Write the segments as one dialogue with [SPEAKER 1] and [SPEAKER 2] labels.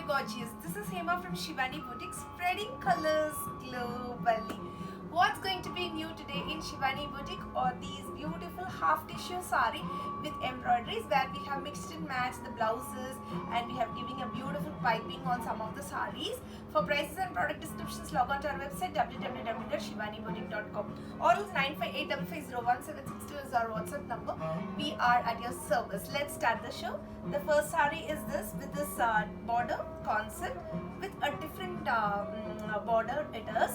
[SPEAKER 1] gorgeous. This is Hema from Shivane Boutique, spreading colors globally. What's going to be new today in Shivane Boutique are these beautiful half tissue sari with embroideries, where we have mixed and matched the blouses and we have given a beautiful piping on some of the saris. For prices and product descriptions, log on to our website www.shivaneboutique.com or else 9585501762 is our WhatsApp number. We are at your service. Let's start the show. The first sari is this with this border concept with a different border it is.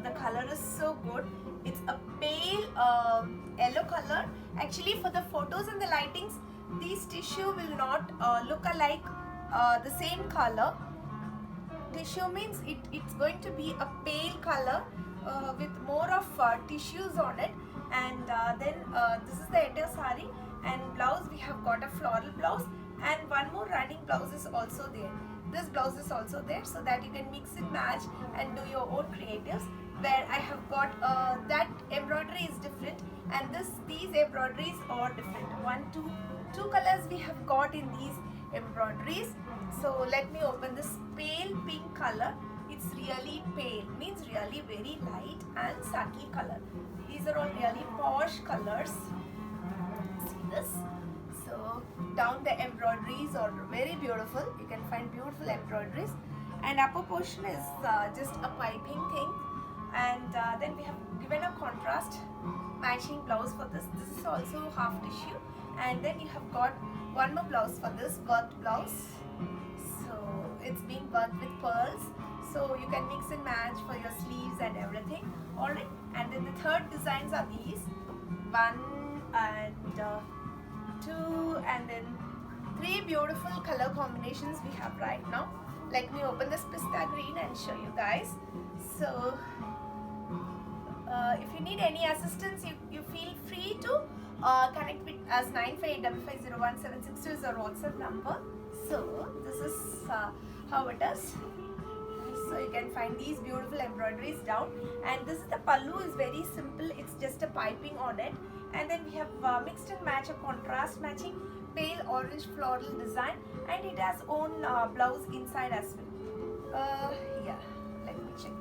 [SPEAKER 1] The color is so good. It's a pale yellow color. Actually, for the photos and the lightings, these tissue will not look alike the same color. Tissue means it's going to be a pale color with more of tissues on it, and then this is the entire sari. And blouse, we have got a floral blouse, and one more running blouse is also there. This blouse is also there, so that you can mix and match and do your own creatives. Where I have got that embroidery is different, and these embroideries are different. Two colors we have got in these embroideries. So let me open this pale pink color. It's really pale, means really very light and subtle color. These are all really posh colors. See this? So down the embroideries are very beautiful. You can find beautiful embroideries, and upper portion is just a piping thing. And then we have given a contrast matching blouse for this. This is also half tissue, and then you have got one more blouse for this worked blouse. So it's being worked with pearls, so you can mix and match for your sleeves and everything. Alright, and then the third designs are these 1 and 2 and then 3 beautiful color combinations we have right now. Let me open this pista green and show you guys. So if you need any assistance, you feel free to connect with us. 9585501762 is our WhatsApp number. So this is how it is. So you can find these beautiful embroideries down, and this is the pallu. Is very simple. It's just a piping on it, and then we have mixed and matched a contrast matching pale orange floral design, and it has own blouse inside as well. Yeah, let me check.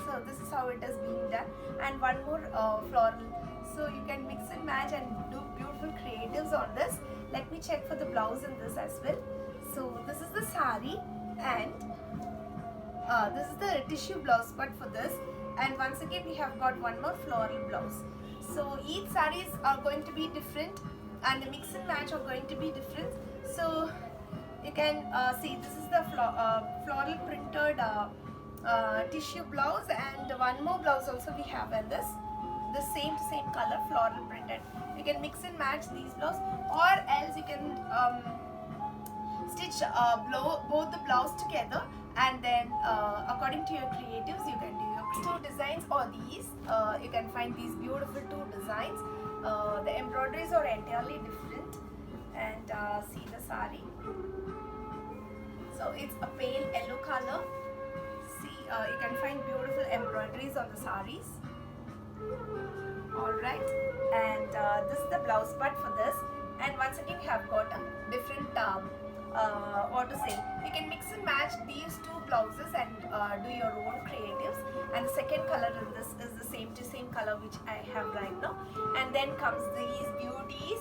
[SPEAKER 1] So this is how it is being done, and one more floral. So you can mix and match and do beautiful creatives on this. Let me check for the blouse in this as well. So this is the sari, and this is the tissue blouse but for this, and once again we have got one more floral blouse. So each saris are going to be different, and the mix and match are going to be different. So you can see this is the floral printed tissue blouse, and one more blouse also we have in this, the same color floral printed. You can mix and match these blouse, or else you can stitch both the blouse together, and then according to your creatives you can do your two designs or these. You can find these beautiful two designs. The embroideries are entirely different, and see the sari. So it's a pale yellow color. See, you can find beautiful embroideries on the saris. Alright, and this is the blouse part for this, and once again you have got a different what to say, you can mix and match these two blouses and do your own creatives. And the second color in this is the same color which I have right now. And then comes these beauties.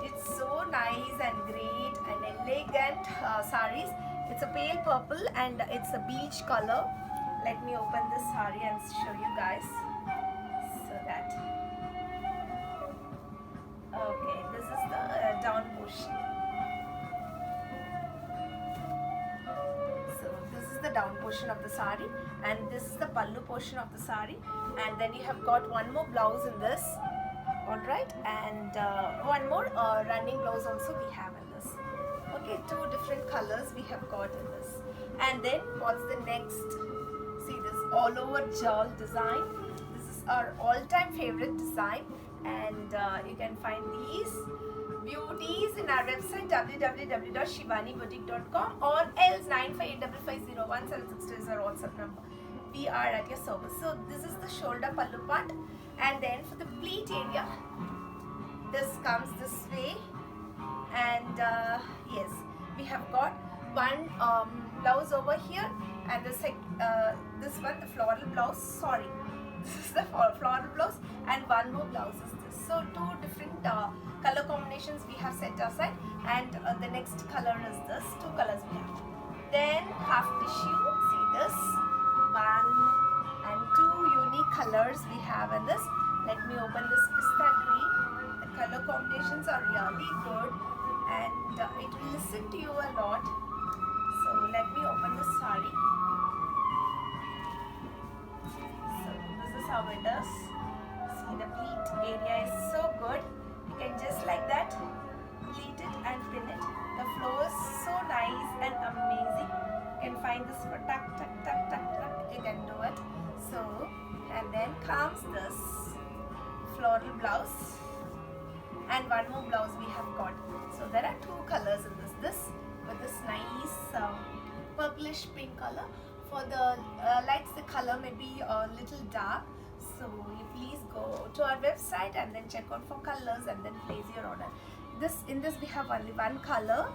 [SPEAKER 1] It's so nice and great and elegant saris. It's a pale purple and it's a beige color. Let me open this sari and show you guys. So that, okay, this is the down portion. So this is the down portion of the sari, and this is the pallu portion of the sari, and then you have got one more blouse in this. Alright, and one more running blouse also we have in this. Okay, two different colors we have got in this. And then what's the next? See this all over jewel design. This is our all-time favorite design, and you can find these beauties in our website www.shivaneboutique.com or else 9585501762 is our WhatsApp number. We are at your service. So this is the shoulder pallu part, and then for the pleat area, this comes this way, and yes, we have got one blouse over here, and this one, the floral blouse. Sorry, this is the floral blouse, and one more blouse is this. So two different color combinations we have set aside, and the next color is this. Two colors we have. Then half tissue. See this, one and two unique colors we have in this. Let me open this pista green. The color combinations are really good, and it will listen to you a lot. So let me open this saree. So this is how it is. See, the pleat area is so good. You can just like that pleat it and pin it. The flow is so nice and amazing. You can find this for tuck, tuck, tuck, tuck, tuck. You can do it. So, and then comes this floral blouse, and one more blouse we have got. So there are two colors in this. This with this nice purplish pink color. For the likes, the color may be a little dark, so you please go to our website and then check out for colors and then place your order. In this we have only one color.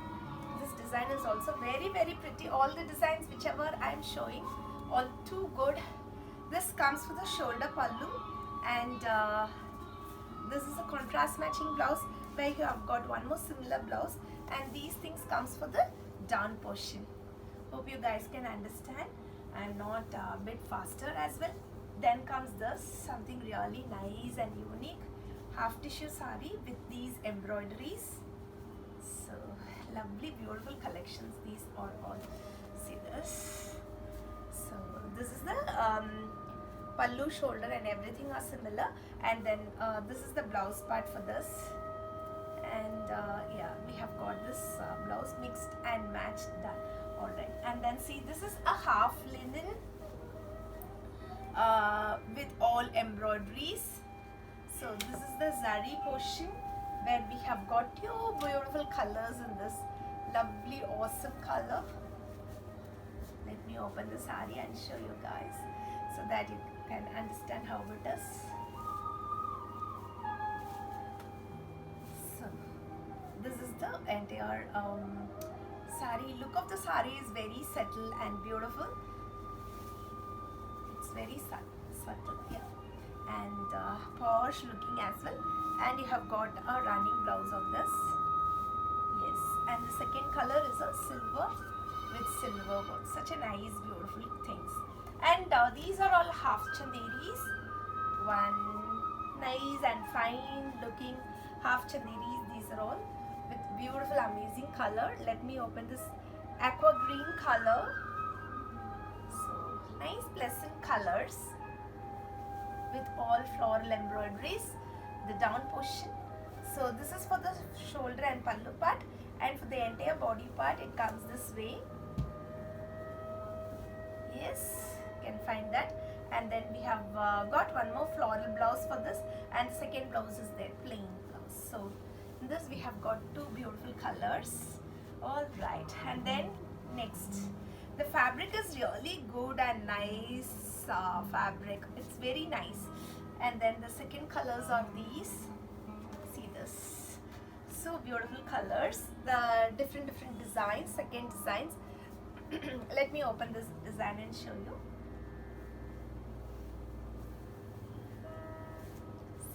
[SPEAKER 1] This design is also very pretty. All the designs whichever I am showing, all too good. This comes with a shoulder pallu, and this is a contrast matching blouse where you have got one more similar blouse, and these things comes for the down portion. Hope you guys can understand and not a bit faster as well. Then comes this, something really nice and unique, half tissue saree with these embroideries. So lovely, beautiful collections. These are all. See this. So this is the pallu, shoulder, and everything are similar. And then this is the blouse part for this. And yeah, we have got this blouse mixed and matched done. Alright, and then see, this is a half linen with all embroideries. So this is the zari portion where we have got two beautiful colors in this lovely awesome color. Let me open the saree and show you guys so that you can understand how it is. So this is the entire saree. Look of the saree is very subtle and beautiful. It's very subtle, yeah, and posh looking as well. And you have got a running blouse of this. Yes, and the second color is a silver with silver work. Such a nice, beautiful things. And these are all half chanderis. One nice and fine looking half chanderis. These are all with beautiful, amazing color. Let me open this aqua green color. So nice, pleasant colors with all floral embroideries. The down portion. So this is for the shoulder and pallu part, and for the entire body part it comes this way. Yes, you can find that. And then we have got one more floral blouse for this, and the second blouse is there, plain blouse. So in this we have got two beautiful colors. All right, and then next, the fabric is really good and nice fabric. It's very nice. And then the second colors are these. See this, so beautiful colors. The different designs, second designs. Let me open this design and show you.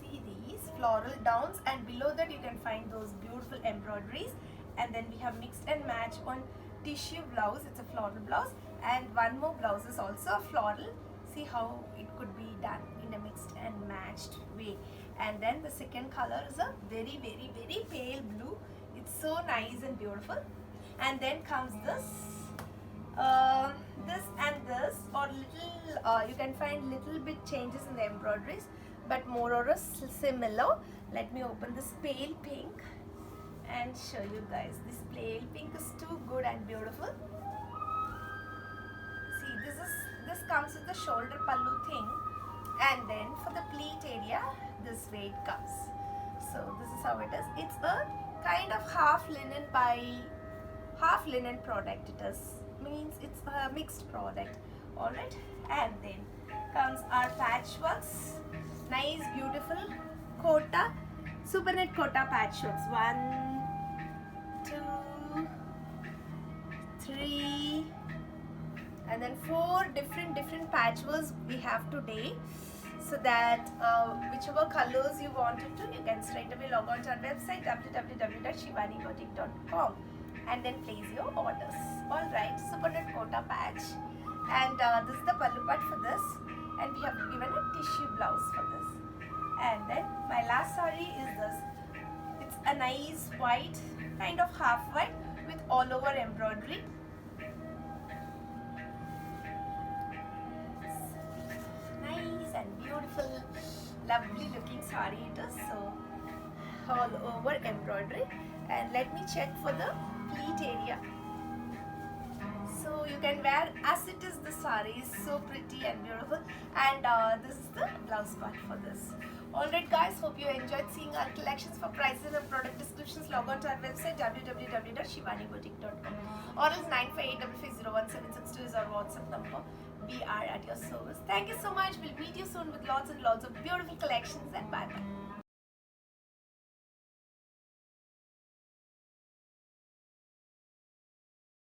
[SPEAKER 1] See these floral downs, and below that you can find those beautiful embroideries. And then we have mixed and matched on tissue blouse. It's a floral blouse, and one more blouse is also a floral. See how it could be done in a mixed and matched way. And then the second color is a very pale blue. It's so nice and beautiful. And then comes this this and this, or little you can find little bit changes in the embroideries, but more or less similar. Let me open this pale pink and show you guys. This pale pink is too good and beautiful. See, this comes with the shoulder pallu thing, and then for the pleat area, this way it comes. So this is how it is. It's a kind of half linen by half linen product. It is, means it's a mixed product. Alright, and then comes our patchworks. Nice, beautiful kota, super net kota patchworks. 1, 2, 3, and then 4 different patchworks we have today, so that whichever colors you wanted to, you can straight away log on to our website www.shivaneboutique.com and then place your orders. Alright, super net quota patch, and this is the pallu part for this, and we have given a tissue blouse for this. And then my last saree is this. It's a nice white, kind of half white with all over embroidery. Nice and beautiful, lovely looking saree it is. So all over embroidery, and let me check for the pleat area. So you can wear as it is. The saree is so pretty and beautiful, and this is the blouse part for this. Alright guys, hope you enjoyed seeing our collections. For prices and product descriptions, log on to our website www.shivaneboutique.com, or else 9585501762 is our WhatsApp number. We are at your service. Thank you so much. We'll meet you soon with lots and lots of beautiful collections, and bye bye.